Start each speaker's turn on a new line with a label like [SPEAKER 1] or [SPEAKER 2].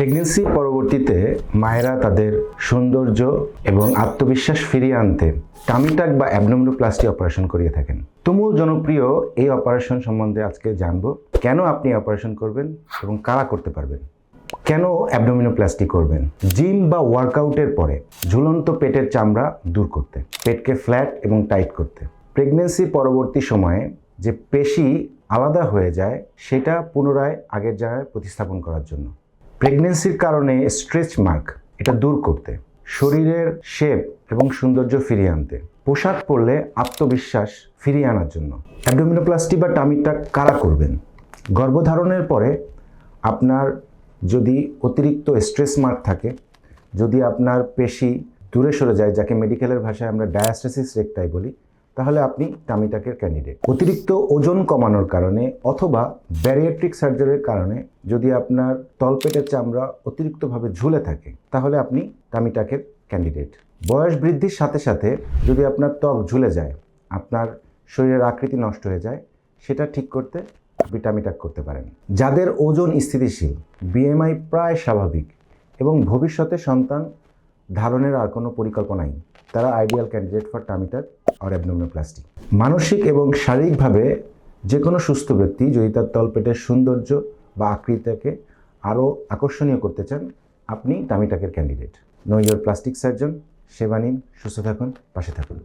[SPEAKER 1] Pregnancy পরবর্তীতে মায়েরা তাদের সৌন্দর্য এবং আত্মবিশ্বাস ফিরিয়ে আনতে টামি টাক বা অ্যাবডোমিনোপ্লাস্টি অপারেশন করিয়ে থাকেন। তুমুল জনপ্রিয় এই অপারেশন সম্বন্ধে আজকে জানব, কেন আপনি অপারেশন করবেন এবং কারা করতে পারবেন। কেন অ্যাবডোমিনোপ্লাস্টি করবেন? জিম বা ওয়ার্কআউটের পরে ঝুলন্ত পেটের চামড়া দূর করতে, পেটকে ফ্ল্যাট এবং টাইট করতে। প্রেগনেন্সি পরবর্তী সময়ে যে পেশি আলাদা হয়ে যায় সেটা পুনরায় আগের জায়গায় প্রতিস্থাপন করার জন্য। প্রেগনেন্সির কারণে স্ট্রেচ মার্ক এটা দূর করতে, শরীরের শেপ এবং সৌন্দর্য ফিরিয়ে আনতে, পোশাক পরলে আত্মবিশ্বাস ফিরিয়ে আনার জন্য। অ্যাবডোমিনোপ্লাস্টি বা টামি টাক কারা করবেন? গর্ভধারণের পরে আপনার যদি অতিরিক্ত স্ট্রেস মার্ক থাকে, যদি আপনার পেশি দূরে সরে যায়, যাকে মেডিকেলের ভাষায় আমরা ডায়াস্টেসিস রেকটাই বলি, তাহলে আপনি টামি টাকের ক্যান্ডিডেট। অতিরিক্ত ওজন কমানোর কারণে অথবা ব্যারিয়াট্রিক সার্জারির কারণে যদি আপনার তলপেটের চামড়া অতিরিক্তভাবে ঝুলে থাকে, তাহলে আপনি টামি টাকের ক্যান্ডিডেট। বয়স বৃদ্ধির সাথে সাথে যদি আপনার ত্বক ঝুলে যায়, আপনার শরীরের আকৃতি নষ্ট হয়ে যায়, সেটা ঠিক করতে আপনি টামি টাক করতে পারেন। যাদের ওজন স্থিতিশীল, বিএমআই প্রায় স্বাভাবিক এবং ভবিষ্যতে সন্তান ধারণের আর কোনো পরিকল্পনা নেই, তারা আইডিয়াল ক্যান্ডিডেট ফর টামি টাক আর অ্যাবডোমিনোপ্লাস্টি। মানসিক এবং শারীরিকভাবে যে কোনো সুস্থ ব্যক্তি যদি তার তলপেটের সৌন্দর্য বা আকৃতিকে আরও আকর্ষণীয় করতে চান, আপনি টামি টাকের candidate. Know your plastic surgeon. সেবা নিন, সুস্থ থাকুন, পাশে থাকুন।